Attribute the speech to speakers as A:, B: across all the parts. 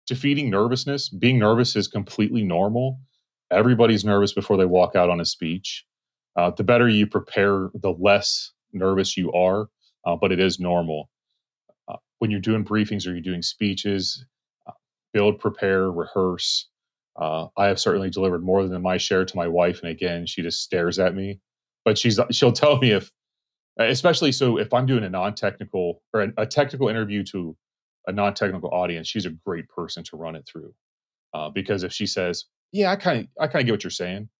A: defeating nervousness. Being nervous is completely normal. Everybody's nervous before they walk out on a speech. The better you prepare, the less nervous you are, but it is normal. When you're doing briefings or you're doing speeches, uh, build, prepare, rehearse. I have certainly delivered more than my share to my wife, and again, she just stares at me. But she'll tell me if, especially so if I'm doing a non-technical or a technical interview to a non-technical audience, she's a great person to run it through. Because if she says, "Yeah, I kind of get what you're saying,"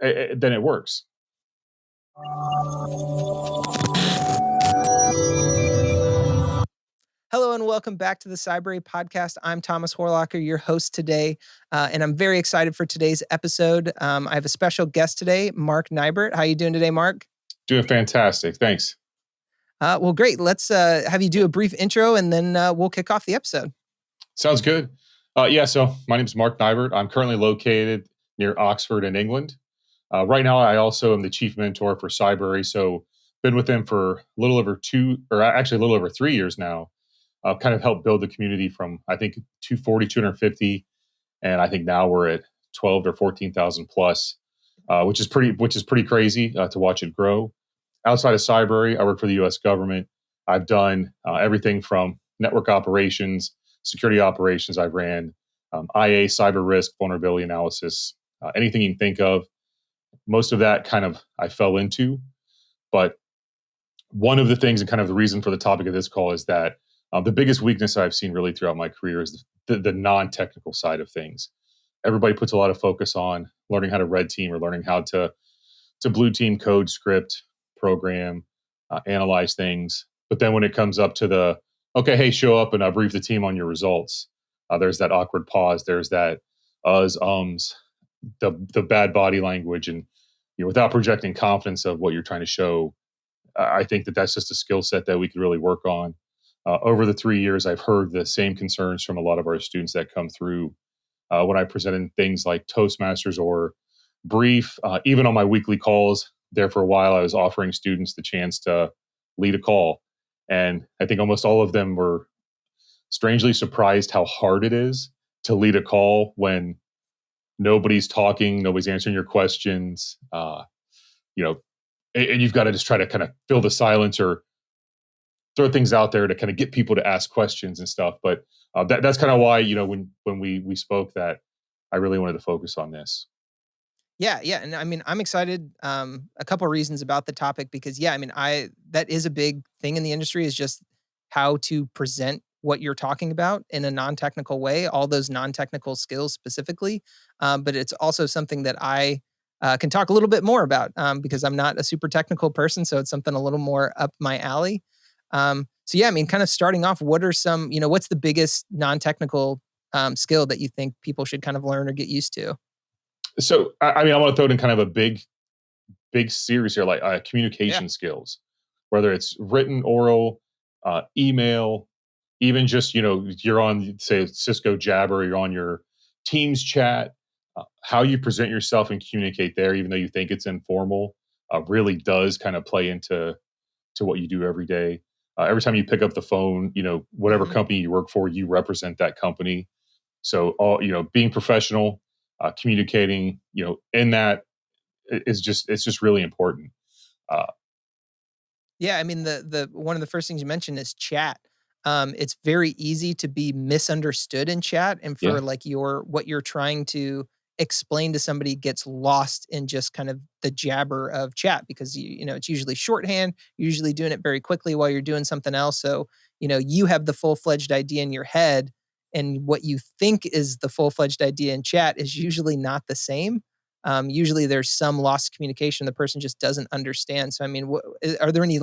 A: then it works.
B: Hello and welcome back to the Cybrary podcast. I'm Thomas Horlocker, your host today, and I'm very excited for today's episode. I have a special guest today, Mark Nibert. How are you doing today, Mark?
A: Doing fantastic. Thanks.
B: Well, great. Let's have you do a brief intro, and then we'll kick off the episode.
A: Sounds good. So my name is Mark Nibert. I'm currently located near Oxford in England. Right now, I also am the chief mentor for Cybrary. So been with them for a little over 3 years now. Kind of helped build the community from, I think, 250, and I think now we're at 12 or 14,000 plus, which is pretty crazy to watch it grow. Outside of Cybrary, I work for the U.S. government. I've done everything from network operations, security operations. I've ran IA, cyber risk, vulnerability analysis, anything you can think of. Most of that kind of I fell into, but one of the things and kind of the reason for the topic of this call is that the biggest weakness I've seen really throughout my career is the non-technical side of things. Everybody puts a lot of focus on learning how to red team or learning how to blue team, code, script, program, analyze things. But then when it comes up to the, okay, hey, show up and brief the team on your results, there's that awkward pause. There's that ums, the bad body language, and without projecting confidence of what you're trying to show. I think that's just a skill set that we could really work on. Over the 3 years, I've heard the same concerns from a lot of our students that come through when I presented things like Toastmasters or brief. Even on my weekly calls, there for a while, I was offering students the chance to lead a call. And I think almost all of them were strangely surprised how hard it is to lead a call when nobody's talking, nobody's answering your questions, and you've got to just try to kind of fill the silence or throw things out there to kind of get people to ask questions and stuff. But that's kind of why, when we spoke, that I really wanted to focus on this.
B: Yeah. And I mean, I'm excited. A couple of reasons about the topic because, that is a big thing in the industry is just how to present what you're talking about in a non-technical way, all those non-technical skills specifically. But it's also something that I can talk a little bit more about because I'm not a super technical person. So it's something a little more up my alley. Kind of starting off, what are some, what's the biggest non-technical skill that you think people should kind of learn or get used to?
A: So, I want to throw it in kind of a big series here, like communication skills, whether it's written, oral, email, even just, you're on, say, Cisco Jabber, you're on your Teams chat, how you present yourself and communicate there, even though you think it's informal, really does kind of play into what you do every day. Every time you pick up the phone, whatever company you work for, you represent that company. So, being professional, communicating, in that it's just really important.
B: The one of the first things you mentioned is chat. It's very easy to be misunderstood in chat, and for what you're trying to explain to somebody gets lost in just kind of the jabber of chat because it's usually shorthand. You're usually doing it very quickly while you're doing something else. So you have the full-fledged idea in your head, and what you think is the full-fledged idea in chat is usually not the same. Usually there's some lost communication. The person just doesn't understand. So, are there any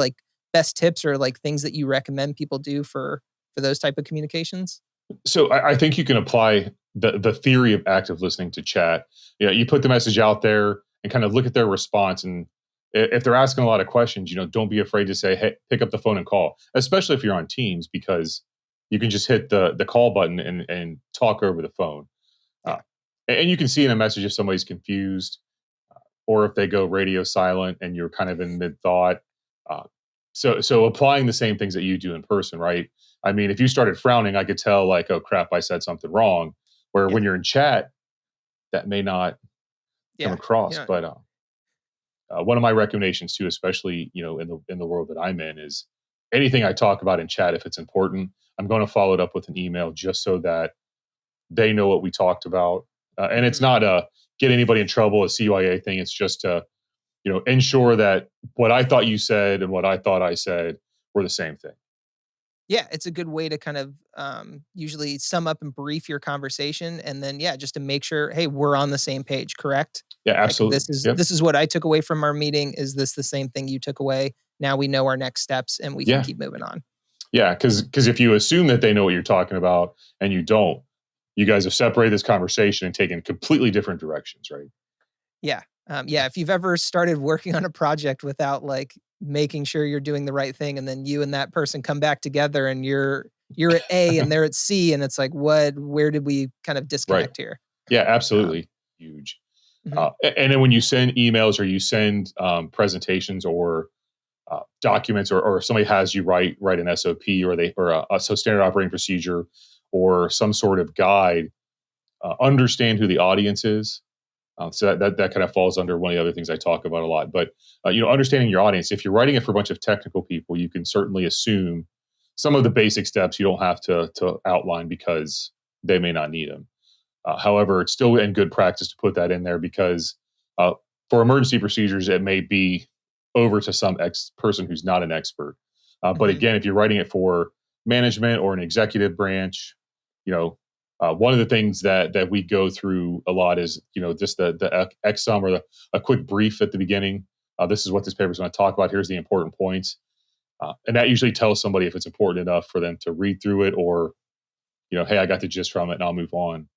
B: best tips or things that you recommend people do for those type of communications?
A: So I think you can apply the theory of active listening to chat. You put the message out there and kind of look at their response. And if they're asking a lot of questions, don't be afraid to say, hey, pick up the phone and call, especially if you're on Teams, because you can just hit the call button and talk over the phone. And you can see in a message if somebody's confused or if they go radio silent and you're kind of in mid thought. So applying the same things that you do in person, right? I mean, if you started frowning, I could tell like, oh crap, I said something wrong. Where
B: Yeah.
A: when you're in chat, that may not come
B: Yeah.
A: across.
B: Yeah.
A: But one of my recommendations too, especially in the world that I'm in, is anything I talk about in chat, if it's important, I'm going to follow it up with an email just so that they know what we talked about. And it's
B: Mhm.
A: not a get anybody in trouble, a CYA thing. It's just to ensure that what I thought you said and what I thought I said were the same thing.
B: Yeah, it's a good way to kind of usually sum up and brief your conversation, and then yeah, just to make sure, hey, we're on the same page, correct?
A: Yeah,
B: Like
A: absolutely. Yep.
B: this is what I took away from our meeting. Is this the same thing you took away? Now we know our next steps, and we can
A: Yeah.
B: keep moving on.
A: Yeah. Because if you assume that they know what you're talking about and you don't, you guys have separated this conversation and taken completely different directions, right?
B: Yeah. Yeah, if you've ever started working on a project without, like, making sure you're doing the right thing, and then you and that person come back together and you're at A and they're at C, and it's like, where did we kind of
A: Right.
B: disconnect here?
A: Yeah,
B: Um,
A: absolutely. Huge.
B: mhm,
A: And then when you send emails or you send presentations or documents, or if somebody has you write an SOP, or a so standard operating procedure, or some sort of guide, understand who the audience is. So that kind of falls under one of the other things I talk about a lot. But understanding your audience. If you're writing it for a bunch of technical people, you can certainly assume some of the basic steps you don't have to outline because they may not need them. However, it's still in good practice to put that in there because uh, for emergency procedures, it may be over to some person who's not an expert. But
B: mhm.
A: again, if you're writing it for management or an executive branch, you know, one of the things that we go through a lot is just the XSUM, or a quick brief at the beginning. This is what this paper is going to talk about. Here's the important points, and that usually tells somebody if it's important enough for them to read through it, or hey, I got the gist from it, and I'll move on.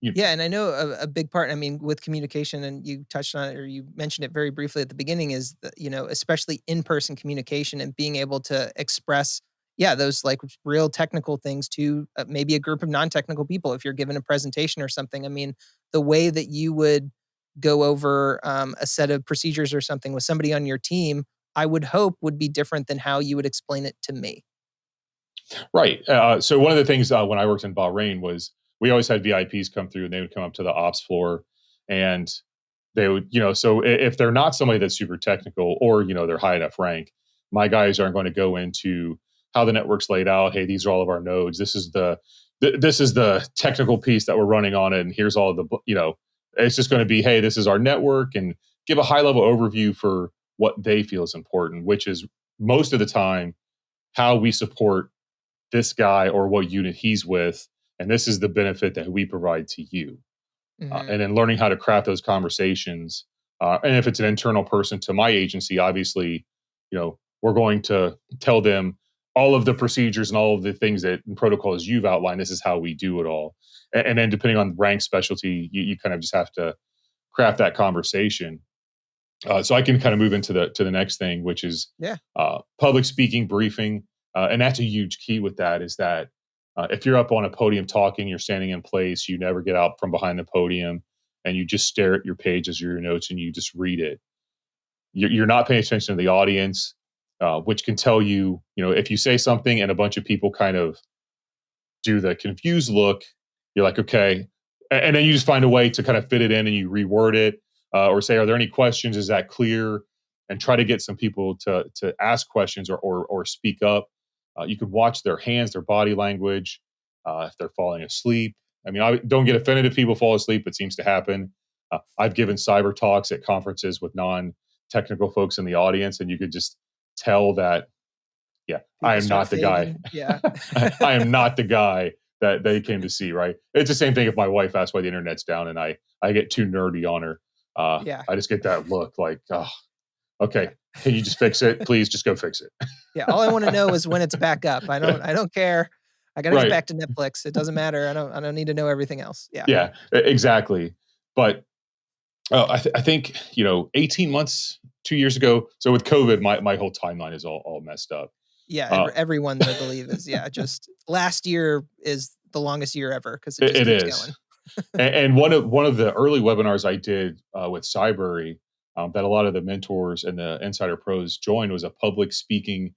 A: You,
B: Yeah, and I know a big part, I mean, with communication, and you touched on it or you mentioned it very briefly at the beginning, is that, especially in-person communication and being able to express, yeah, those like real technical things to maybe a group of non-technical people. If you're given a presentation or something, I mean, the way that you would go over a set of procedures or something with somebody on your team, I would hope would be different than how you would explain it to me.
A: Right. So one of the things when I worked in Bahrain was we always had VIPs come through, and they would come up to the ops floor, and they would, so if they're not somebody that's super technical, or, they're high enough rank, my guys aren't going to go into how the network's laid out. Hey, these are all of our nodes. This is the technical piece that we're running on it. And here's all of the, it's just going to be, hey, this is our network, and give a high level overview for what they feel is important, which is most of the time how we support this guy or what unit he's with, and this is the benefit that we provide to you.
B: Mhm.
A: And then learning how to craft those conversations. And if it's an internal person to my agency, obviously, we're going to tell them all of the procedures and all of the things that and protocols you've outlined. This is how we do it all. And then depending on rank specialty, you kind of just have to craft that conversation. So I can kind of move into the next thing, which is
B: Yeah.
A: public speaking briefing, and that's a huge key with that. Is that if you're up on a podium talking, you're standing in place, you never get out from behind the podium, and you just stare at your pages or your notes and you just read it. You're not paying attention to the audience, which can tell you, if you say something and a bunch of people kind of do the confused look, you're like, okay. And then you just find a way to kind of fit it in and you reword it, or say, are there any questions? Is that clear? And try to get some people to ask questions, or speak up. You could watch their hands, their body language, if they're falling asleep. I mean, I don't get offended if people fall asleep. It seems to happen. I've given cyber talks at conferences with non-technical folks in the audience, and you could just tell that, yeah, I
B: People
A: am
B: start
A: not the guy.
B: fading. Yeah.
A: I am not the guy that they came to see, right? It's the same thing if my wife asks why the internet's down and I get too nerdy on her.
B: Yeah.
A: I just get that look like, oh, okay,
B: Yeah.
A: can you just fix it? Please just go fix it.
B: Yeah, all I wanna know is when it's back up. I don't care. I gotta get
A: Right.
B: back to Netflix. It doesn't matter. I don't need to know everything else. Yeah.
A: Yeah, exactly. But I think, 18 months, 2 years ago. So with COVID, my whole timeline is all messed up.
B: Yeah,
A: Uh,
B: everyone's, I believe, is yeah, just last year is the longest year ever because it just
A: it
B: keeps
A: is.
B: going.
A: And one of the early webinars I did with Cybrary, that a lot of the mentors and the insider pros joined, was a public speaking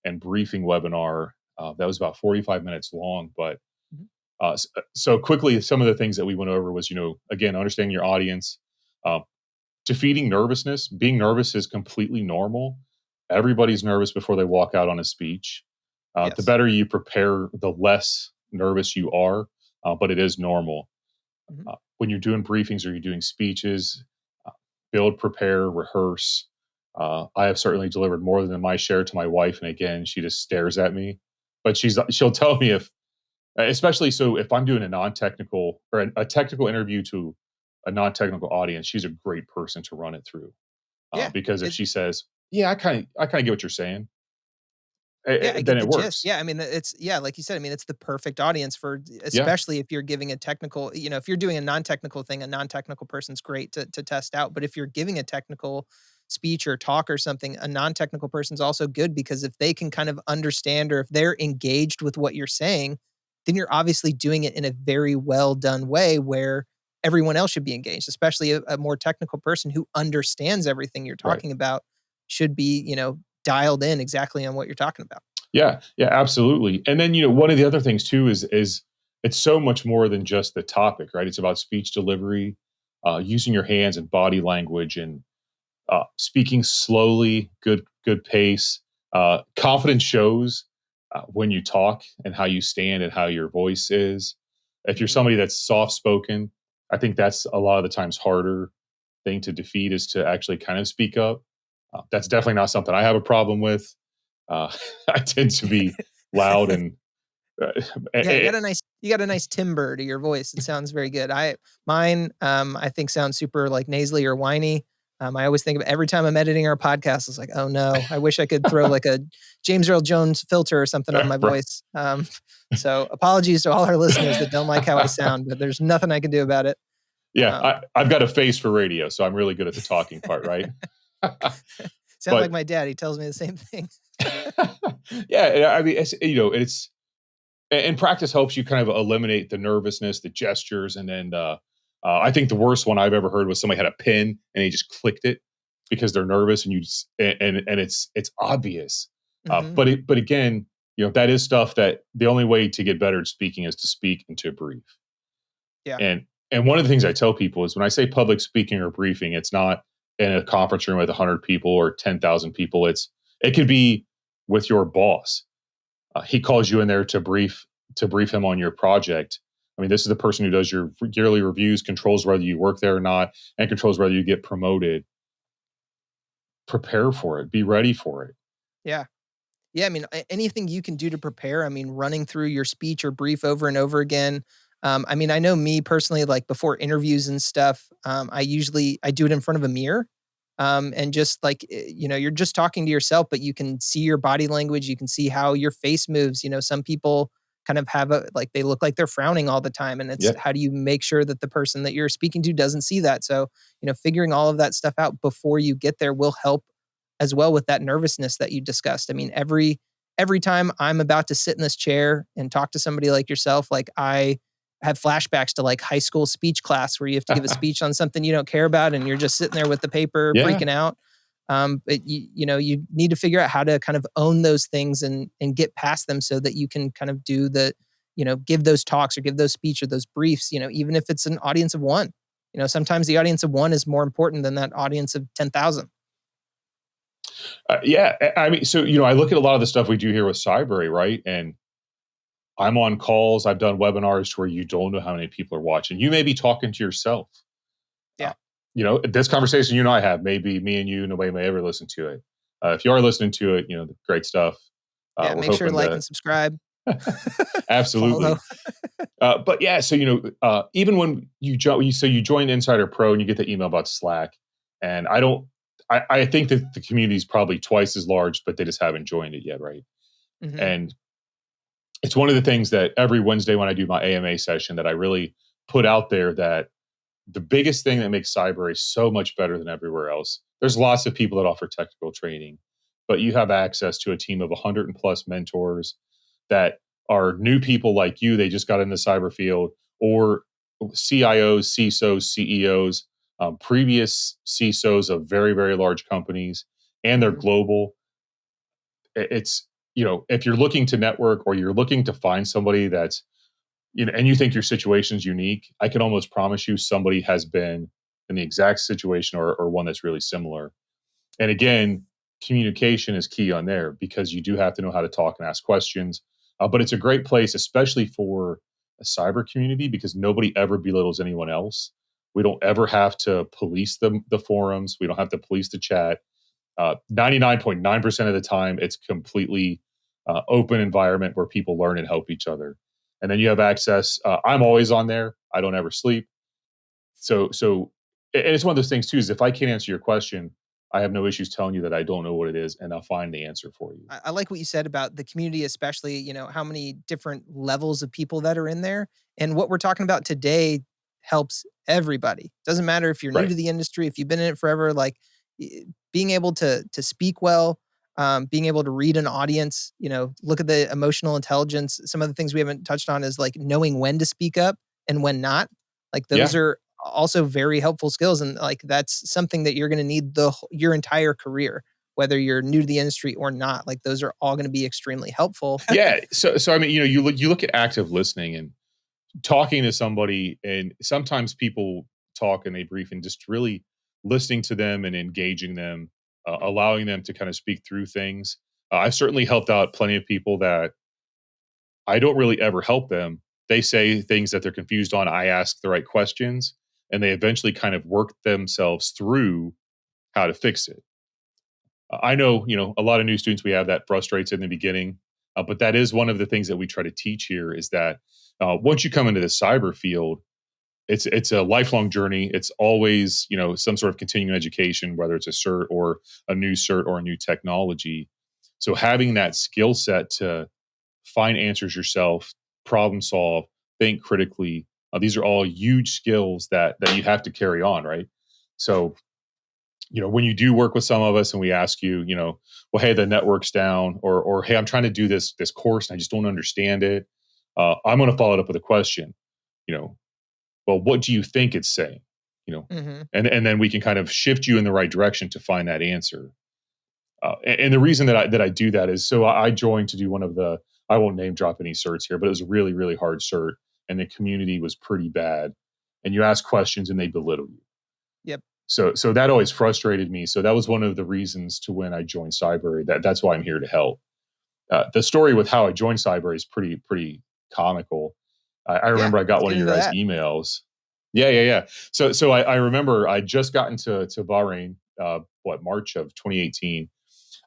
A: and briefing webinar. That was about 45 minutes long. But
B: Mhm.
A: so quickly, some of the things that we went over was, again, understanding your audience, uh, defeating nervousness. Being nervous is completely normal. Everybody's nervous before they walk out on a speech. The
B: Yes.
A: better you prepare, the less nervous you are, but it is normal.
B: Mhm.
A: When you're doing briefings or you're doing speeches, uh, build, prepare, rehearse. I have certainly delivered more than my share to my wife, and again, she just stares at me. But she'll tell me if, especially so if I'm doing a non-technical or a technical interview to a non-technical audience, she's a great person to run it through,
B: Yeah.
A: because if
B: It
A: she says, "Yeah, I kind of get what you're saying,"
B: Yeah, I
A: then
B: get
A: it
B: the gist.
A: works.
B: Yeah, I mean, it's yeah, like you said, I mean, it's the perfect audience for
A: Yeah,
B: especially if you're giving a technical, if you're doing a non-technical thing, a non-technical person's great to test out. But if you're giving a technical speech or talk or something, a non-technical person's also good because if they can kind of understand or if they're engaged with what you're saying, then you're obviously doing it in a very well done way where everyone else should be engaged, especially a more technical person who understands everything you're
A: right.
B: talking about should be, dialed in exactly on what you're talking about.
A: Yeah, yeah, absolutely. And then, one of the other things too is it's so much more than just the topic, right? It's about speech delivery, using your hands and body language, and speaking slowly, good pace. Confidence shows when you talk and how you stand and how your voice is. If you're
B: Mhm.
A: somebody that's soft spoken, I think that's a lot of the times harder thing to defeat, is to actually kind of speak up. That's definitely not something I have a problem with. Uh, I tend to be loud and uh,
B: Yeah,
A: eh,
B: you got a nice timbre to your voice. It sounds very good. Mine, I think sounds super like nasally or whiny. I always think of every time I'm editing our podcast, it's like, oh no, I wish I could throw like a James Earl Jones filter or something on my
A: right.
B: voice. So apologies to all our listeners that don't like how I sound, but there's nothing I can do about it.
A: Yeah,
B: Um,
A: I've got a face for radio, so I'm really good at the talking part, right?
B: Sound like
A: But
B: my dad. He tells me the same thing.
A: yeah, I mean, it's and practice helps you kind of eliminate the nervousness, the gestures, and then I think the worst one I've ever heard was somebody had a pin and he just clicked it because they're nervous, and it's obvious.
B: Hmm.
A: But again, that is stuff that the only way to get better at speaking is to speak and to brief.
B: Yeah.
A: And one of the things I tell people is when I say public speaking or briefing, it's not in a conference room with 100 people or 10,000 people. It could be with your boss. He calls you in there to brief him on your project. I mean, this is the person who does your yearly reviews, controls whether you work there or not, and controls whether you get promoted. Prepare for it. Be ready for it.
B: Yeah. Yeah, I mean, anything you can do to prepare. I mean, running through your speech or brief over and over again. I mean, I know me personally, like before interviews and stuff, I do it in front of a mirror, and just like you're just talking to yourself, but you can see your body language, you can see how your face moves. Some people kind of have a like they look like they're frowning all the time, and it's
A: Yeah.
B: how do you make sure that the person that you're speaking to doesn't see that? So figuring all of that stuff out before you get there will help as well with that nervousness that you discussed. I mean, every time I'm about to sit in this chair and talk to somebody like yourself, like I have flashbacks to like high school speech class where you have to give a speech on something you don't care about and you're just sitting there with the paper
A: Yeah.
B: freaking out. But you need to figure out how to kind of own those things and get past them so that you can kind of do the give those talks or give those speech or those briefs. Even if it's an audience of one. Sometimes the audience of one is more important than that audience of 10,000.
A: Yeah. I mean, so, I look at a lot of the stuff we do here with Cybrary, right? And I'm on calls. I've done webinars where you don't know how many people are watching. You may be talking to yourself. Uh,
B: Yeah.
A: this conversation you and I have, maybe me and you, nobody may ever listen to it. If you are listening to it, great stuff.
B: Yeah,
A: We're
B: make sure to
A: hoping
B: like
A: to
B: and subscribe. Follow.
A: absolutely. But yeah, so even when you join Insider Pro and you get the email about Slack, and I think that the community is probably twice as large, but they just haven't joined it yet, right?
B: Mhm.
A: And it's one of the things that every Wednesday when I do my AMA session that I really put out there, that the biggest thing that makes Cybrary so much better than everywhere else. There's lots of people that offer technical training, but you have access to a team of 100 and plus mentors that are new people like you. They just got in the cyber field, or CIOs, CISOs, CEOs, previous CISOs of very, very large companies, and they're
B: Mhm.
A: global. It's if you're looking to network or you're looking to find somebody that's, and you think your situation's unique, I can almost promise you somebody has been in the exact situation or one that's really similar. And again, communication is key on there because you do have to know how to talk and ask questions. But it's a great place, especially for a cyber community, because nobody ever belittles anyone else. We don't ever have to police the forums. We don't have to police the chat. 99.9% of the time, it's completely open environment where people learn and help each other. And then you have access. I'm always on there. I don't ever sleep. So, and it's one of those things too. Is if I can't answer your question, I have no issues telling you that I don't know what it is, and I'll find the answer for you.
B: I like what you said about the community, especially, how many different levels of people that are in there. And what we're talking about today helps everybody. Doesn't matter if you're new
A: Right.
B: to the industry, if you've been in it forever, like being able to speak well, being able to read an audience, look at the emotional intelligence. Some of the things we haven't touched on is like knowing when to speak up and when not. Like those
A: Yeah.
B: are also very helpful skills. And like that's something that you're going to need your entire career, whether you're new to the industry or not. Like those are all going to be extremely helpful.
A: Yeah. So I mean, you look at active listening and talking to somebody, and sometimes people talk and they brief, and just really listening to them and engaging them, allowing them to kind of speak through things. I've certainly helped out plenty of people that I don't really ever help them. They say things that they're confused on. I ask the right questions, and they eventually kind of work themselves through how to fix it. I know, a lot of new students we have that frustrates in the beginning, but that is one of the things that we try to teach here is that once you come into the cyber field, it's a lifelong journey. It's always, some sort of continuing education, whether it's a cert or a new cert or a new technology. So having that skill set to find answers yourself, problem solve, think critically, these are all huge skills that you have to carry on, right? So when you do work with some of us and we ask you, well, hey, the network's down, or hey, I'm trying to do this course and I just don't understand it. I'm going to follow it up with a question. You know, well, what do you think it's saying?
B: Hmm.
A: And then we can kind of shift you in the right direction to find that answer. And the reason that I do that is so I joined to do one of the, I won't name drop any certs here, but it was a really really hard cert, and the community was pretty bad. And you ask questions and they belittle you.
B: Yep.
A: So that always frustrated me. So that was one of the reasons to when I joined Cybrary. That's why I'm here to help. The story with how I joined Cybrary is pretty comical. I
B: Yeah.
A: remember I got
B: Let's
A: one
B: get
A: of your
B: into
A: guys'
B: that.
A: emails. Yeah. So I remember I just got to Bahrain, March of 2018.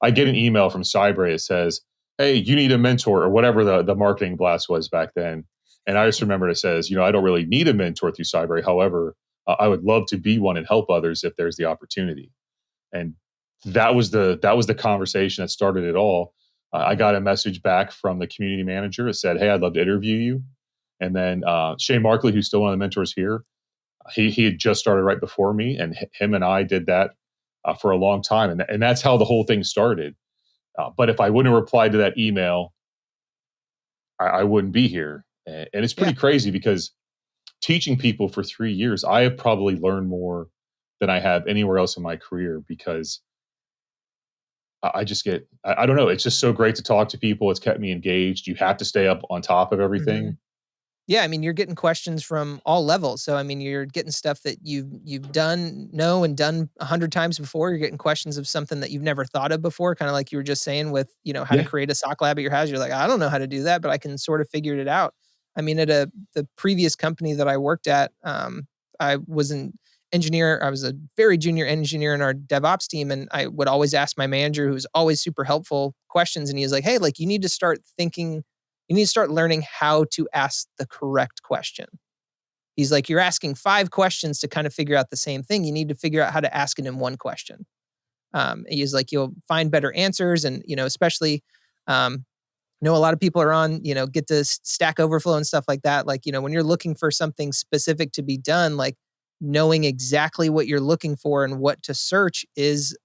A: I get an email from Cybrary that says, "Hey, you need a mentor," or whatever the marketing blast was back then. And I just remember it says, I don't really need a mentor through Cybrary. However, I would love to be one and help others if there's the opportunity. And that was the conversation that started it all. I got a message back from the community manager that said, "Hey, I'd love to interview you." And then Shane Markley, who's still one of the mentors here, he had just started right before me, and him and I did that for a long time, and that's how the whole thing started. But if I wouldn't have replied to that email, I wouldn't be here. And it's
B: Yeah.
A: pretty crazy because teaching people for 3 years, I have probably learned more than I have anywhere else in my career because I just get, I don't know. It's just so great to talk to people. It's kept me engaged. You have to stay up on top of
B: Hmm.
A: everything.
B: Yeah, I mean, you're getting questions from all levels. So, I mean, you're getting stuff that you've done, know, and done 100 times before. You're getting questions of something that you've never thought of before, kind of like you were just saying with, how to
A: Yeah.
B: create a sock lab at your house. You're like, I don't know how to do that, but I can sort of figure it out. I mean, at the previous company that I worked at, I was an engineer. I was a very junior engineer in our DevOps team, and I would always ask my manager, who's always super helpful, questions. And he was like, "Hey, like you need to start learning how to ask the correct question." He's like, "You're asking 5 questions to kind of figure out the same thing. You need to figure out how to ask it in one question." He's like, "You'll find better answers." And, especially, a lot of people are on, get to Stack Overflow and stuff like that. Like, when you're looking for something specific to be done, like knowing exactly what you're looking for and what to search is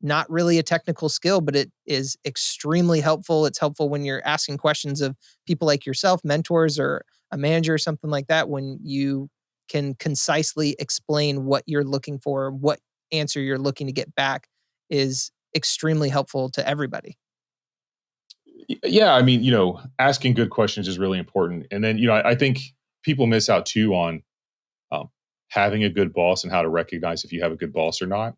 B: not really a technical skill, but it is extremely helpful. It's helpful when you're asking questions of people like yourself, mentors, or a manager or something like that, when you can concisely explain what you're looking for, what answer you're looking to get back is extremely helpful to everybody.
A: Yeah, I mean, asking good questions is really important. And then, I think people miss out too on um, having a good boss and how to recognize if you have a good boss or not.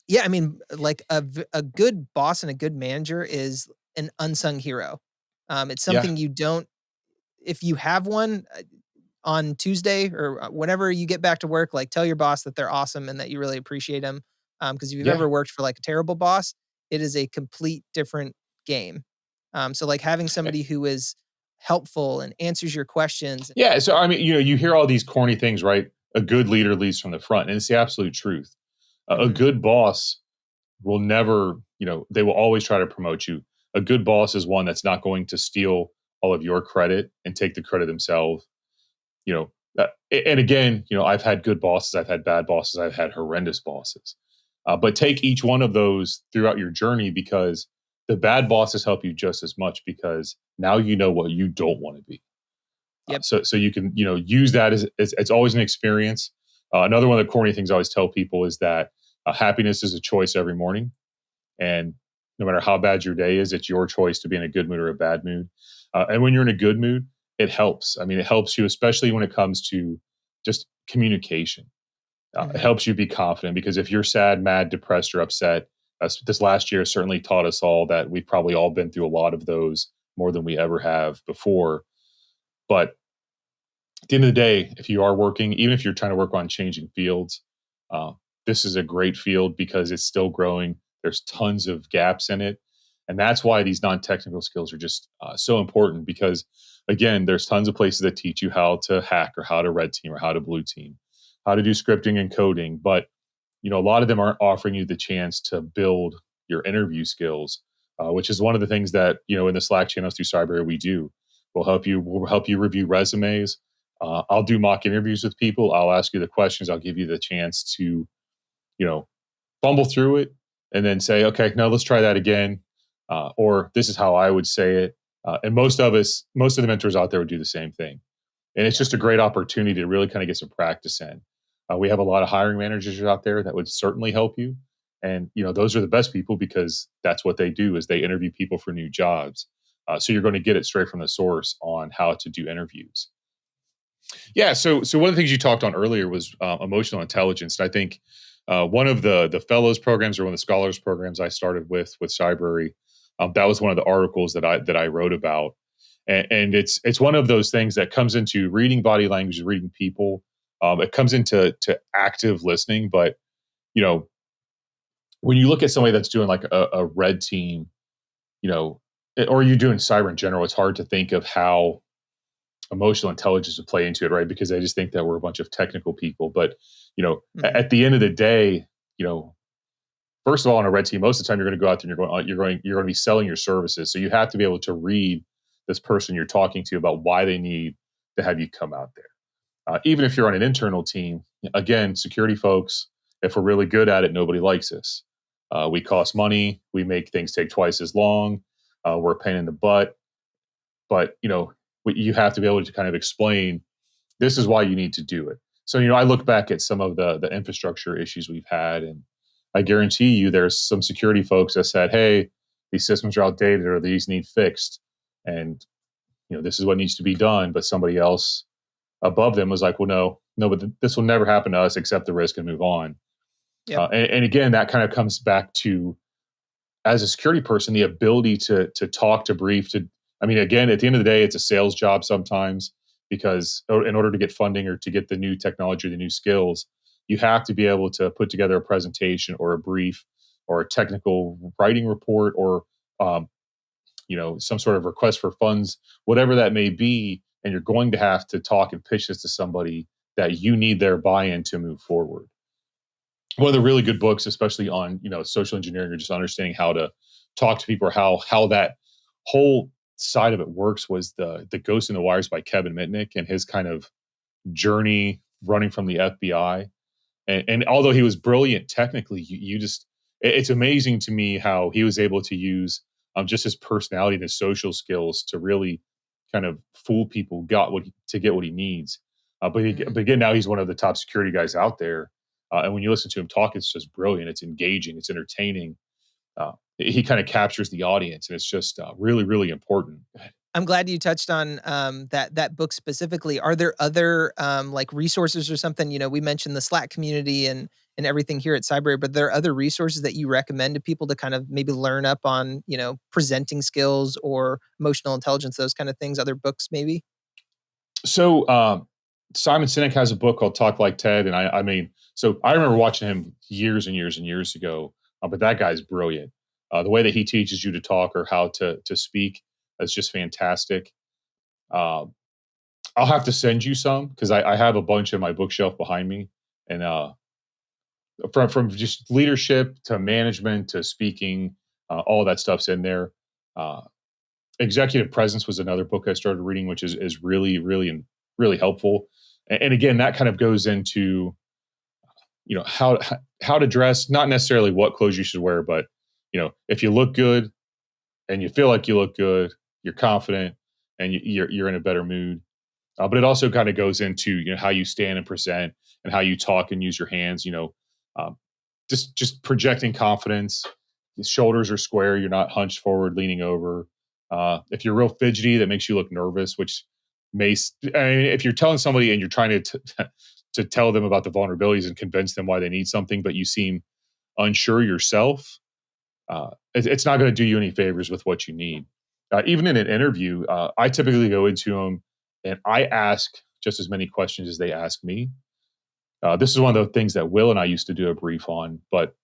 B: Yeah, I mean, like a good boss and a good manager is an unsung hero. It's
A: Yeah,
B: something you don't if you have one on Tuesday or whenever you get back to work, like tell your boss that they're awesome and that you really appreciate them. Because if you've
A: yeah,
B: ever worked for like a terrible boss, it is a complete different game. So like having
A: eh,
B: somebody who is helpful and answers your questions.
A: yeah. So I mean, you hear all these corny things, right? A good leader leads from the front, and it's the absolute truth. A
B: Mhm,
A: good boss will never, they will always try to promote you. A good boss is one that's not going to steal all of your credit and take the credit themselves. You know, and again, I've had good bosses, I've had bad bosses, I've had horrendous bosses. But take each one of those throughout your journey because the bad bosses help you just as much because now you know what you don't want to be.
B: yep.
A: So you can use that as it's always an experience. Another one of the corny things I always tell people is that happiness is a choice every morning, and no matter how bad your day is, it's your choice to be in a good mood or a bad mood. And when you're in a good mood, it helps. I mean, it helps you, especially when it comes to just communication. It
B: Mhm.
A: helps you be confident because if you're sad, mad, depressed, or upset, this last year certainly taught us all that we've probably all been through a lot of those more than we ever have before. But at the end of the day, if you are working, even if you're trying to work on changing fields, uh, this is a great field because it's still growing. There's tons of gaps in it. And that's why these non technical skills are just so important because, again, there's tons of places that teach you how to hack or how to red team or how to blue team, how to do scripting and coding. But, a lot of them aren't offering you the chance to build your interview skills, which is one of the things that, in the Slack channels through Cybrary we do. We'll help you review resumes. I'll do mock interviews with people. I'll ask you the questions. I'll give you the chance to, you know, fumble through it and then say, okay, no, let's try that again. Or this is how I would say it. And most of the mentors out there would do the same thing. And it's
B: Yeah.
A: just a great opportunity to really kind of get some practice in. We have a lot of hiring managers out there that would certainly help you. And, those are the best people because that's what they do is they interview people for new jobs. So you're going to get it straight from the source on how to do interviews. Yeah. So one of the things you talked on earlier was emotional intelligence. And I think one of the fellows programs or one of the scholars programs I started with Cybrary, that was one of the articles that I wrote about. And it's one of those things that comes into reading body language, reading people. It comes into active listening. But you know, when you look at somebody that's doing like a red team, or you're doing cyber in general, it's hard to think of how emotional intelligence would play into it, right? Because I just think that we're a bunch of technical people. But
B: Mhm.
A: at the end of the day, first of all, on a red team, most of the time you're going to go out there and you're going to be selling your services. So you have to be able to read this person you're talking to about why they need to have you come out there. Even if you're on an internal team, again, security folks, if we're really good at it, nobody likes us. We cost money. We make things take twice as long. We're a pain in the butt. But you have to be able to kind of explain this is why you need to do it. So I look back at some of the infrastructure issues we've had, and I guarantee you there's some security folks that said, "Hey, these systems are outdated or these need fixed," and this is what needs to be done. But somebody else above them was like, "Well, no, no, but this will never happen to us. Accept the risk and move on."
B: Yep.
A: And again, that kind of comes back to as a security person, the ability to talk, to brief, to I mean, again, at the end of the day, it's a sales job sometimes because in order to get funding or to get the new technology, the new skills, you have to be able to put together a presentation or a brief or a technical writing report or um, some sort of request for funds, whatever that may be, and you're going to have to talk and pitch this to somebody that you need their buy-in to move forward. One of the really good books, especially on social engineering or just understanding how to talk to people or how that whole side of it works, was the Ghost in the Wires by Kevin Mitnick and his kind of journey running from the FBI. And although he was brilliant technically, you just it's amazing to me how he was able to use just his personality and his social skills to really kind of fool people, to get what he needs. But
B: Mhm.
A: again, now he's one of the top security guys out there. And when you listen to him talk, it's just brilliant. It's engaging. It's entertaining. he kind of captures the audience, and it's just really, really important.
B: I'm glad you touched on that book specifically. Are there other like resources or something? You know, we mentioned the Slack community and everything here at Cybrary, but there are other resources that you recommend to people to kind of maybe learn up on, you know, presenting skills or emotional intelligence, those kind of things. Other books, maybe.
A: So Simon Sinek has a book called Talk Like Ted, and I mean, so I remember watching him years and years and years ago. But that guy's brilliant. The way that he teaches you to talk or how to speak is just fantastic. Uh, I'll have to send you some because I have a bunch in my bookshelf behind me, and from just leadership to management to speaking, all that stuff's in there. Uh, Executive Presence was another book I started reading, which is really, really, really helpful. And again, that kind of goes into, you know, how to dress, not necessarily what clothes you should wear, but, you know, if you look good and you feel like you look good, you're confident, and you're in a better mood. But it also kind of goes into, you know, how you stand and present and how you talk and use your hands. You know, um, just projecting confidence. Your shoulders are square. You're not hunched forward, leaning over. If you're real fidgety, that makes you look nervous, which I mean, if you're telling somebody and you're trying to tell them about the vulnerabilities and convince them why they need something, but you seem unsure yourself, it's not going to do you any favors with what you need. Even in an interview, I typically go into them and I ask just as many questions as they ask me. This is one of the things that Will and I used to do a brief on, but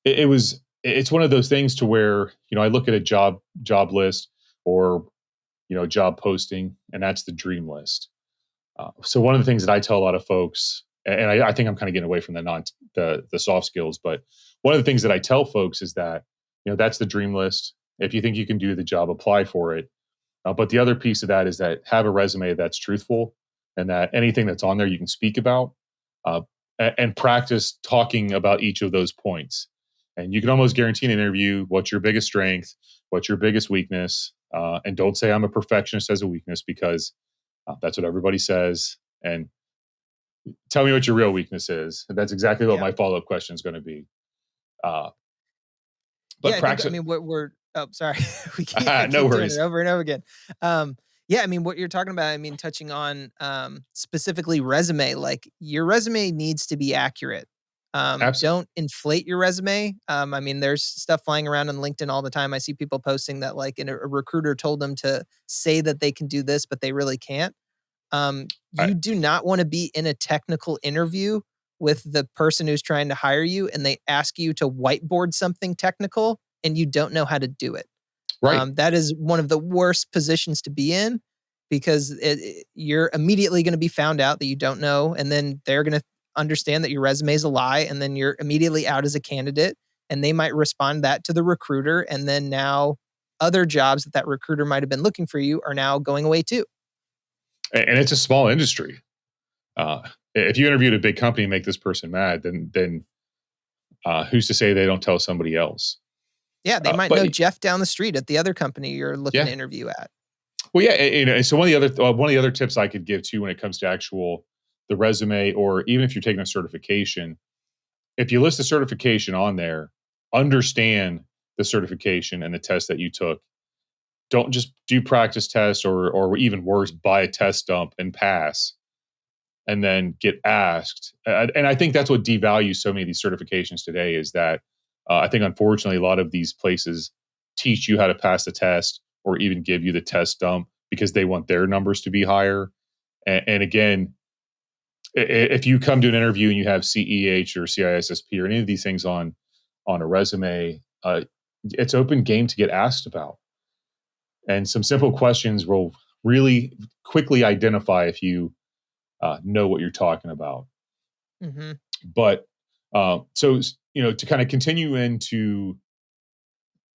A: it's one of those things to where, you know, I look at a job list or, you know, job posting, and that's the dream list. So one of the things that I tell a lot of folks, and I think I'm kind of getting away from the soft skills, but one of the things that I tell folks is that, you know, that's the dream list. If you think you can do the job, apply for it. But the other piece of that is that have a resume that's truthful, and that anything that's on there you can speak about, uh, and practice talking about each of those points. And you can almost guarantee an interview what's your biggest strength, what's your biggest weakness, and don't say I'm a perfectionist as a weakness, because that's what everybody says. And tell me what your real weakness is. And that's exactly what
B: Yeah.
A: my follow up question is going to be. Uh,
B: Yeah,
A: but
B: I think, I
A: practice.
B: mean, what we're oh, sorry. I
A: No
B: keep doing it
A: worries.
B: over and over again. Yeah, I mean, what you're talking about, I mean, touching on, specifically resume, like, your resume needs to be accurate.
A: Absolutely.
B: Don't inflate your resume. I mean, there's stuff flying around on LinkedIn all the time. I see people posting that, like, a recruiter told them to say that they can do this, but they really can't.
A: I,
B: You do not wanna be in a technical interview with the person who's trying to hire you, and they ask you to whiteboard something technical, and you don't know how to do it.
A: right.
B: That is one of the worst positions to be in, because you're immediately gonna be found out that you don't know, and then they're gonna understand that your resume is a lie, and then you're immediately out as a candidate, and they might respond that to the recruiter, and then now other jobs that recruiter might have been looking for you are now going away too.
A: And it's a small industry. If you interviewed a big company and make this person mad, then who's to say they don't tell somebody else?
B: Yeah, they might
A: But
B: know Jeff down the street at the other company you're looking to
A: yeah,
B: interview at.
A: well, yeah, you know. So one of the other tips I could give too when it comes to actual the resume, or even if you're taking a certification, if you list the certification on there, understand the certification and the test that you took. Don't just do practice tests, or even worse, buy a test dump and pass, and then get asked. And I think that's what devalues so many of these certifications today is that I think, unfortunately, a lot of these places teach you how to pass the test or even give you the test dump because they want their numbers to be higher. And again, if you come to an interview and you have CEH or CISSP or any of these things on a resume, it's open game to get asked about. And some simple questions will really quickly identify if you know what you're talking about.
B: Mhm.
A: But so, you know, to kind of continue into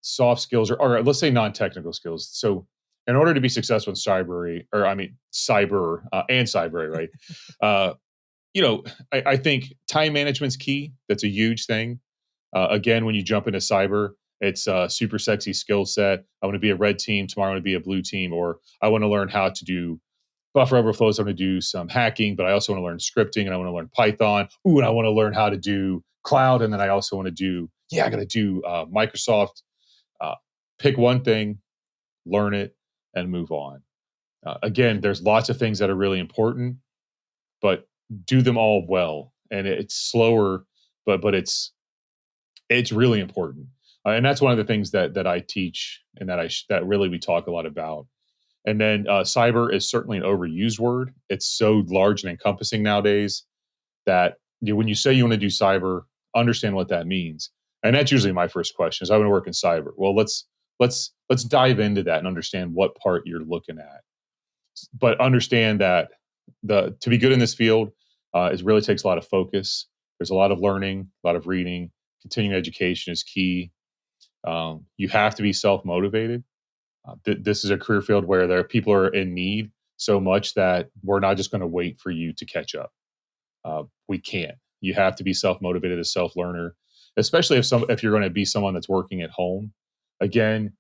A: soft skills, or let's say non-technical skills. So in order to be successful in Cybrary, or I mean cyber and Cybrary, right? You know, I think time management's key. That's a huge thing. Again, when you jump into cyber, it's a super sexy skill set. I want to be a red team tomorrow. I want to be a blue team, or I want to learn how to do buffer overflows. I want to do some hacking, but I also want to learn scripting, and I want to learn Python. Ooh, and I want to learn how to do cloud, and then I also want to do yeah, I got to do Microsoft. Uh, Pick one thing, learn it, and move on. Again, there's lots of things that are really important, but do them all well. And it's slower, but it's really important. And that's one of the things that I teach, and that really we talk a lot about. And then cyber is certainly an overused word. It's so large and encompassing nowadays that when you say you want to do cyber, understand what that means. And that's usually my first question: is I want to work in cyber. Well, let's dive into that and understand what part you're looking at. But understand that the to be good in this field, it really takes a lot of focus. There's a lot of learning, a lot of reading. Continuing education is key. You have to be self motivated. This is a career field where there people are in need so much that we're not just going to wait for you to catch up. We can't. You have to be self motivated, a self learner, especially if you're going to be someone that's working at home. Again,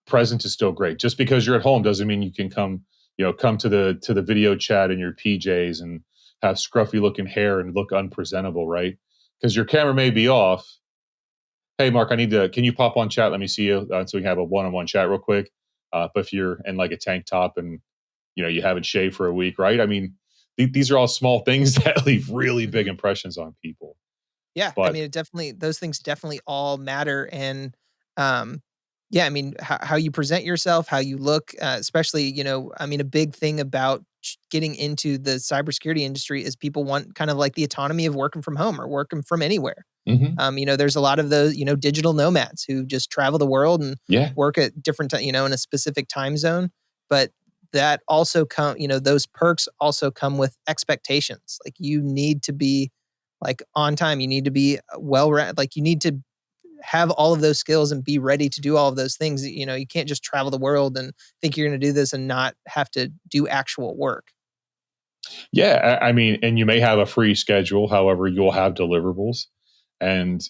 A: present is still great. Just because you're at home doesn't mean you can come to the video chat in your PJs and have scruffy looking hair and look unpresentable, right? Because your camera may be off. Hey, Mark, can you pop on chat? Let me see you so we can have a one-on-one chat real quick. But if you're in like a tank top and, you haven't shaved for a week, right? I mean, these are all small things that leave really big impressions on people.
B: Yeah. I
A: But
B: mean, those things definitely all matter. And, yeah, I mean, how you present yourself, how you look, especially, I mean, a big thing about getting into the cybersecurity industry is people want kind of like the autonomy of working from home or working from anywhere.
A: mhm,
B: There's a lot of those, digital nomads who just travel the world and
A: yeah,
B: work at different, in a specific time zone. But that also those perks also come with expectations. Like you need to be like on time. You need to be like you need to have all of those skills and be ready to do all of those things. You can't just travel the world and think you're going to do this and not have to do actual work.
A: yeah. I mean, and you may have a free schedule, however, you'll have deliverables, and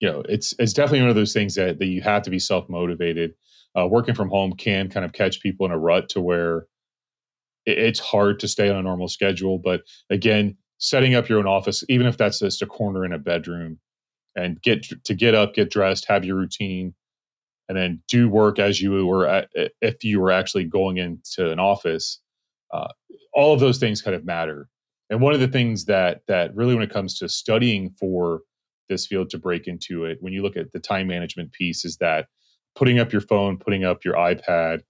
A: it's definitely one of those things that you have to be self motivated. Working from home can kind of catch people in a rut to where it's hard to stay on a normal schedule. But again, setting up your own office, even if that's just a corner in a bedroom, and get up, get dressed, have your routine, and then do work as you were if you were actually going into an office. Uh, all of those things kind of matter. And one of the things that really, when it comes to studying for this field to break into it, when you look at the time management piece, is that putting up your phone, putting up your iPad,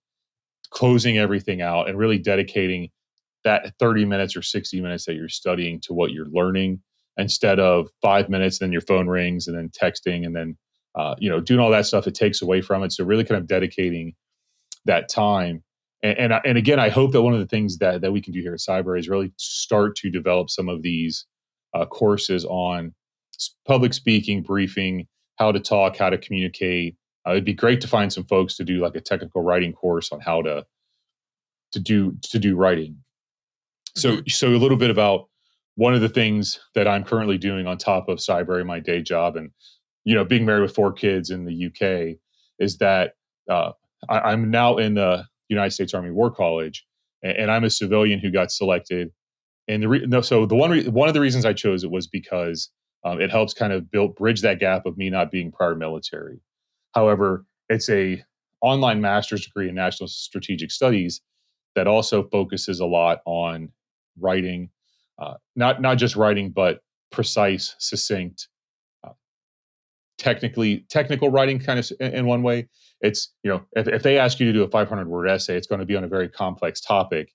A: closing everything out, and really dedicating that 30 minutes or 60 minutes that you're studying to what you're learning, instead of 5 minutes, then your phone rings, and then texting, and then doing all that stuff. It takes away from it. So really kind of dedicating that time. And again, I hope that one of the things that we can do here at Cyber is really start to develop some of these courses on public speaking, briefing, how to talk, how to communicate. It'd be great to find some folks to do like a technical writing course on how to do writing. So
B: Mhm.
A: so a little bit about one of the things that I'm currently doing on top of Cybrary, my day job, and being married with 4 kids in the UK, is that uh, I'm now in the United States Army War College, and I'm a civilian who got selected. And so one of the reasons I chose it was because it helps kind of bridge that gap of me not being prior military. However, it's a online master's degree in national strategic studies that also focuses a lot on writing, not just writing, but precise, succinct, uh, technical writing, kind of in one way. It's if they ask you to do a 500 word essay, it's going to be on a very complex topic,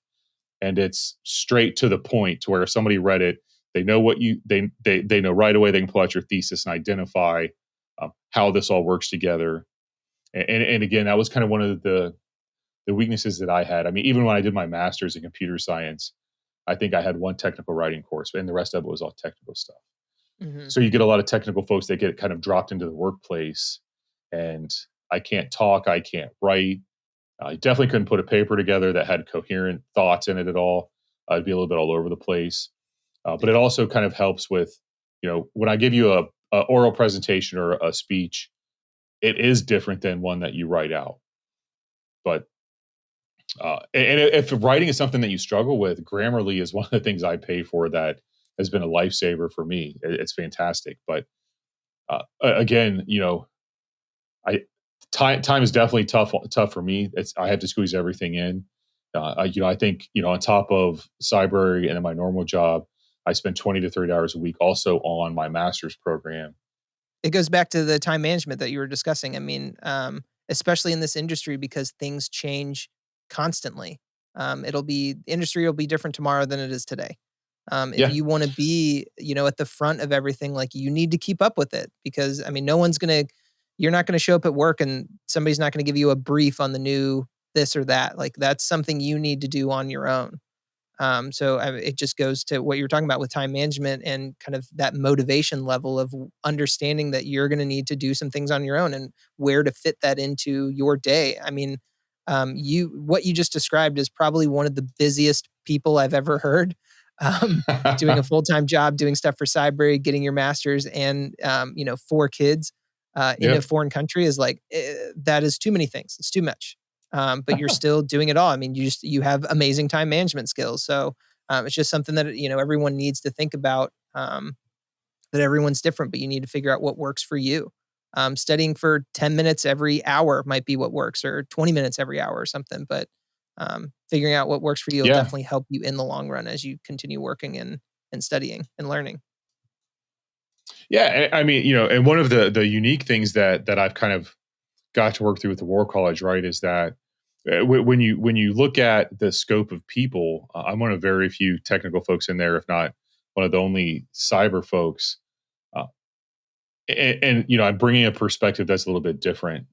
A: and it's straight to the point, to where if somebody read it, they know what they know right away. They can pull out your thesis and identify how this all works together. And again, that was kind of one of the weaknesses that I had. I mean, even when I did my master's in computer science, I think I had one technical writing course, and the rest of it was all technical stuff.
B: Mhm.
A: So you get a lot of technical folks that get kind of dropped into the workplace, and I can't talk, I can't write. I definitely couldn't put a paper together that had coherent thoughts in it at all. I'd be a little bit all over the place. But it
B: Yeah.
A: also kind of helps with, when I give you a oral presentation or a speech, it is different than one that you write out. But and if writing is something that you struggle with, Grammarly is one of the things I pay for that has been a lifesaver for me. It's fantastic. But Again, I time is definitely tough for me. I have to squeeze everything in. I think on top of Cybrary and in my normal job, I spend 20 to 30 hours a week also on my master's program.
B: It goes back to the time management that you were discussing. I mean, especially in this industry because things change constantly. Industry will be different tomorrow than it is today. If
A: Yeah.
B: you want to be, at the front of everything, like you need to keep up with it because I mean, you're not gonna show up at work and somebody's not gonna give you a brief on the new this or that. Like that's something you need to do on your own. It just goes to what you're talking about with time management and kind of that motivation level of understanding that you're going to need to do some things on your own and where to fit that into your day. I mean, what you just described is probably one of the busiest people I've ever heard. Doing a full time job, doing stuff for Cybrary, getting your master's, and 4 kids in a
A: Yep.
B: foreign country is like that is too many things. It's too much but you're still doing it all. I mean, you have amazing time management skills. So it's just something that everyone needs to think about. That everyone's different, but you need to figure out what works for you. Studying for 10 minutes every hour might be what works, or 20 minutes every hour, or something. But figuring out what works for you will
A: Yeah.
B: definitely help you in the long run as you continue working and studying and learning.
A: Yeah. I mean, and one of the unique things that I've kind of got to work through with the War College, right, is that when you look at the scope of people, I'm one of very few technical folks in there, if not one of the only cyber folks. Uh, and I'm bringing a perspective that's a little bit different,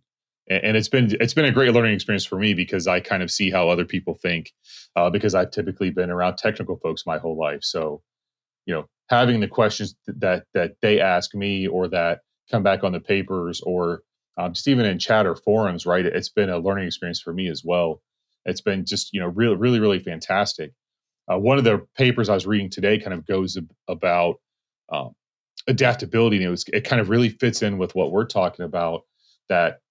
A: and it's been a great learning experience for me because I kind of see how other people think, because I've typically been around technical folks my whole life. So having the questions that they ask me or that come back on the papers or just even in chat or forums, right? It's been a learning experience for me as well. It's been just really really really fantastic. One of the papers I was reading today kind of goes about um, adaptability, and it kind of really fits in with what we're talking about. That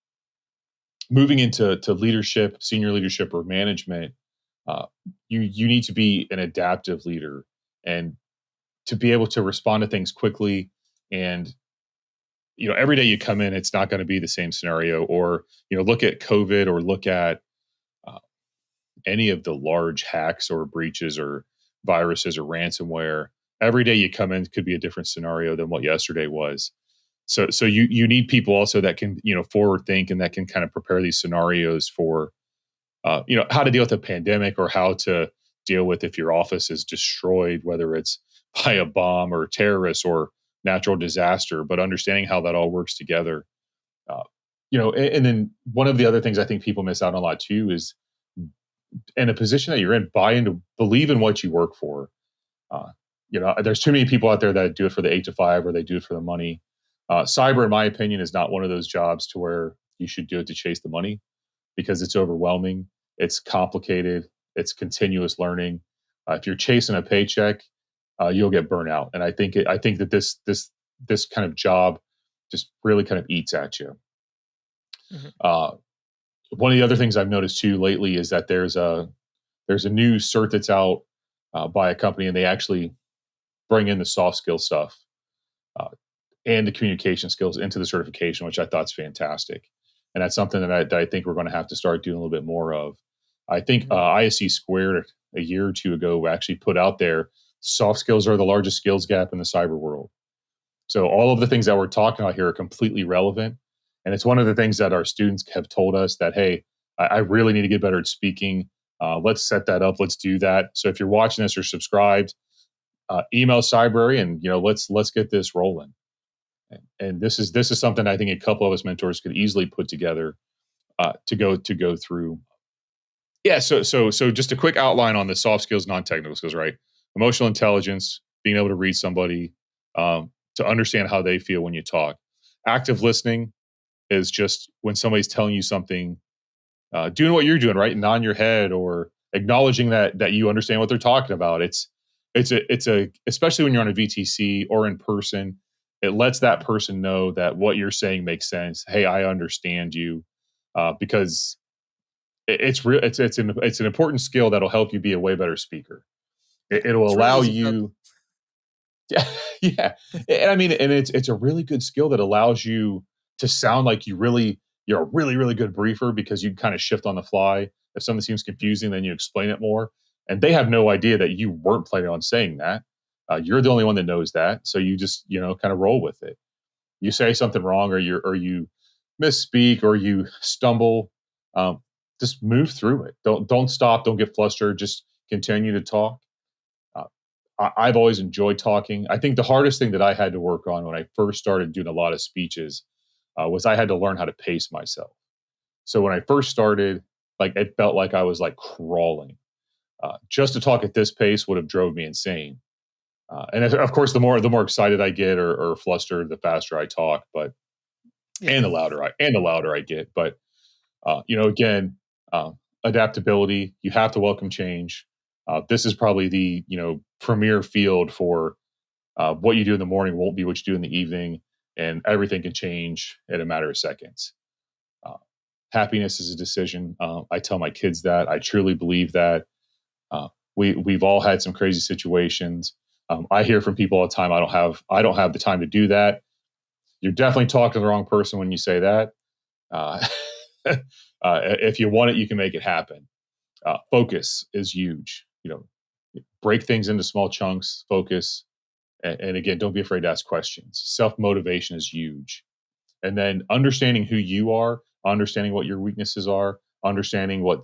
A: moving into leadership, senior leadership, or management, uh, you need to be an adaptive leader and to be able to respond to things quickly. And every day you come in, it's not going to be the same scenario. Or look at COVID, or look at uh, any of the large hacks or breaches or viruses or ransomware. Every day you come in could be a different scenario than what yesterday was. So you need people also that can forward think and that can kind of prepare these scenarios for how to deal with a pandemic, or how to deal with if your office is destroyed, whether it's by a bomb or terrorists or natural disaster, but understanding how that all works together. Uh, and then one of the other things I think people miss out on a lot too is in a position that you're in, believe in what you work for. Uh, there's too many people out there that do it for the 8 to 5, or they do it for the money. Cyber, in my opinion, is not one of those jobs to where you should do it to chase the money, because it's overwhelming, it's complicated, it's continuous learning. If you're chasing a paycheck, you'll get burnout. And I think that this kind of job just really kind of eats at you.
B: Mhm.
A: Uh, One of the other things I've noticed too lately is that there's a new cert that's out by a company, and they actually bring in the soft skill stuff uh, and the communication skills into the certification, which I thought is fantastic. And that's something that I think we're going to have to start doing a little bit more of. I think
B: Mhm.
A: ISC Squared a year or two ago actually put out there soft skills are the largest skills gap in the cyber world. So all of the things that we're talking about here are completely relevant. And it's one of the things that our students have told us that, hey, I really need to get better at speaking. Let's set that up. Let's do that. So if you're watching this or subscribed, email Cybrary, and let's get this rolling. And this is something I think a couple of us mentors could easily put together to go through. Yeah. So just a quick outline on the soft skills, non-technical skills, right? Emotional intelligence, being able to read somebody, to understand how they feel when you talk. Active listening is just when somebody's telling you something, doing what you're doing, right? Nodding your head or acknowledging that you understand what they're talking about. It's a especially when you're on a VTC or in person, it lets that person know that what you're saying makes sense. Hey, I understand you, because it's real. It's an important skill that'll help you be a way better speaker. It'll
B: It's really
A: allow
B: easy for
A: you. Yeah, yeah. And I mean, and it's a really good skill that allows you to sound like you're a really, really good briefer because you kind of shift on the fly. If something seems confusing, then you explain it more. And they have no idea that you weren't planning on saying that. You're the only one that knows that. So you just, kind of roll with it. You say something wrong or you misspeak or you stumble, um, just move through it. Don't stop. Don't get flustered. Just continue to talk. Uh, I've always enjoyed talking. I think the hardest thing that I had to work on when I first started doing a lot of speeches was I had to learn how to pace myself. So when I first started, like it felt like I was like crawling. Just to talk at this pace would have drove me insane. And of course, the more excited I get or flustered, the faster I talk. But
B: Yeah.
A: and the louder I get. But again, uh, adaptability. You have to welcome change. This is probably the premier field for what you do in the morning won't be what you do in the evening, and everything can change in a matter of seconds. Uh, Happiness is a decision. I tell my kids that. I truly believe that. We've all had some crazy situations. I hear from people all the time. I don't have the time to do that. You're definitely talking to the wrong person when you say that. Uh, if you want it, you can make it happen. Focus is huge. Break things into small chunks. Focus, and again, don't be afraid to ask questions. Self motivation is huge, and then understanding who you are, understanding what your weaknesses are, understanding what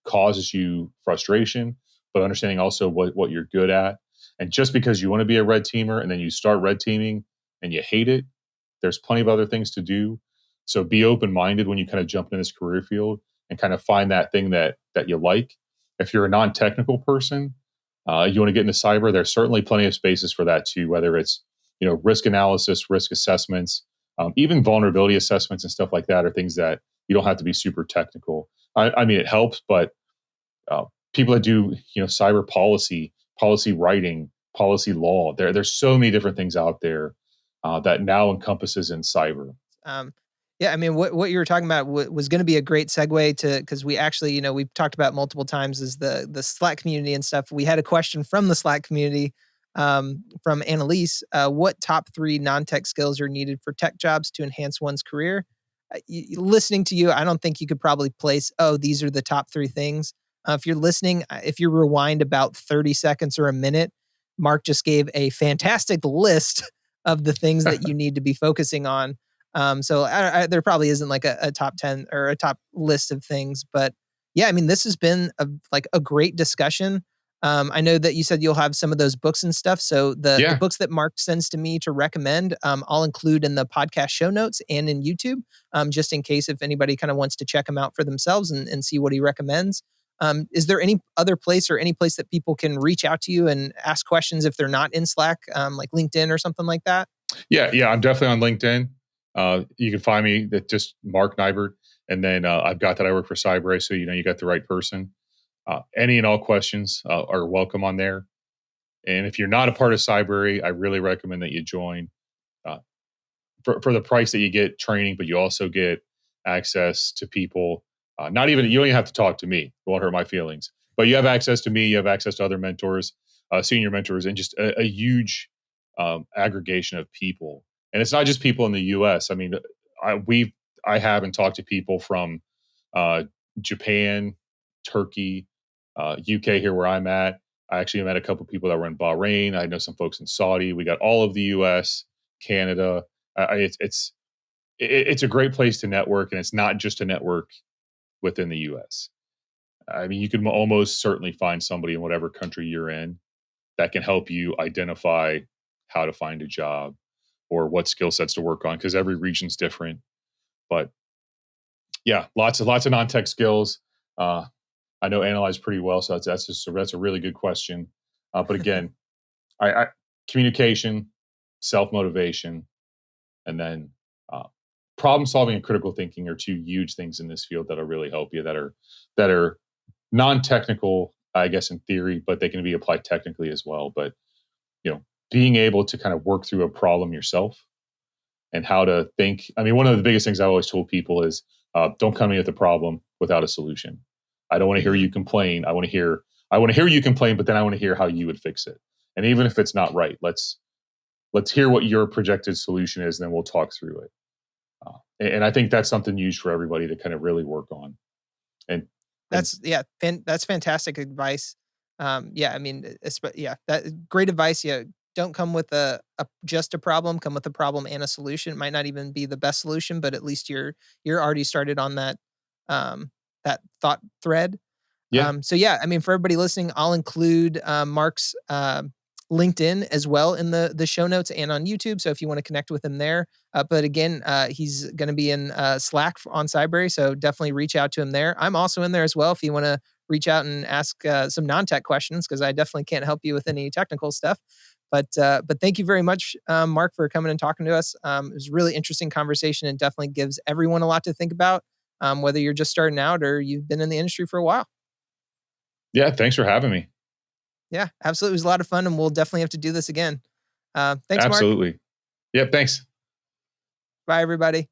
A: causes you frustration, but understanding also what you're good at. And just because you want to be a red teamer and then you start red teaming and you hate it, there's plenty of other things to do. So be open minded when you kind of jump in this career field and kind of find that thing that you like. If you're a non technical person, you want to get into cyber, there's certainly plenty of spaces for that too, whether it's risk analysis, risk assessments, even vulnerability assessments and stuff like that are things that you don't have to be super technical. I mean, it helps, but people that do cyber policy writing, policy law, there's so many different things out there that now encompasses in cyber.
B: Um, yeah, I mean, what you were talking about was going to be a great segue to, because we actually, we've talked about multiple times is the Slack community and stuff. We had a question from the Slack community, from Annalise. What top 3 non-tech skills are needed for tech jobs to enhance one's career? Listening to you, I don't think you could probably place, oh, these are the top 3 things. If you're listening, if you rewind about 30 seconds or a minute, Mark just gave a fantastic list of the things that you need to be focusing on. So there probably isn't like a top 10 or a top list of things, but yeah, I mean, this has been a great discussion. I know that you said you'll have some of those books and stuff. So the books that Mark sends to me to recommend, I'll include in the podcast show notes and in YouTube, just in case if anybody kind of wants to check them out for themselves and see what he recommends. Is there any other place or any place that people can reach out to you and ask questions if they're not in Slack, like LinkedIn or something like that?
A: Yeah, I'm definitely on LinkedIn. You can find me at just Mark Nibert. And then I've got that I work for Cybrary, so you got the right person. Any and all questions are welcome on there. And if you're not a part of Cybrary, I really recommend that you join. For the price that you get training, but you also get access to people. You don't even have to talk to me. It won't hurt my feelings. But you have access to me. You have access to other mentors, senior mentors, and just a huge aggregation of people. And it's not just people in the U.S. I mean, I haven't talked to people from Japan, Turkey, UK here where I'm at. I actually met a couple of people that were in Bahrain. I know some folks in Saudi. We got all of the U.S., Canada. It's a great place to network, and it's not just a network within the U.S. I mean, you can almost certainly find somebody in whatever country you're in that can help you identify how to find a job or what skill sets to work on, because every region's different. But yeah, lots of non-tech skills. I know analyze pretty well, so that's a really good question. But again, I communication, self-motivation, and then problem solving and critical thinking are 2 huge things in this field that'll really help you. That are non-technical, I guess, in theory, but they can be applied technically as well. But being able to kind of work through a problem yourself and how to think. I mean, one of the biggest things I've always told people is don't come in with a problem without a solution. I don't want to hear you complain. I want to hear you complain, but then I want to hear how you would fix it. And even if it's not right, let's let's hear what your projected solution is, and then we'll talk through it. And I think that's something used for everybody to kind of really work on. And
B: that's fantastic advice. Yeah, I mean, yeah, that great advice. Yeah, don't come with just a problem. Come with a problem and a solution. It might not even be the best solution, but at least you're already started on that thought thread.
A: yeah,
B: So yeah, I mean, for everybody listening, I'll include Mark's LinkedIn as well in the show notes and on YouTube. So if you want to connect with him there, but again, he's going to be in Slack on Cybrary, so definitely reach out to him there. I'm also in there as well if you want to reach out and ask some non-tech questions, because I definitely can't help you with any technical stuff. But thank you very much, Mark, for coming and talking to us. It was a really interesting conversation and definitely gives everyone a lot to think about, whether you're just starting out or you've been in the industry for a while.
A: Yeah, thanks for having me.
B: Yeah, absolutely. It was a lot of fun, and we'll definitely have to do this again. Thanks, Mark.
A: Absolutely. Yep, thanks.
B: Bye, everybody.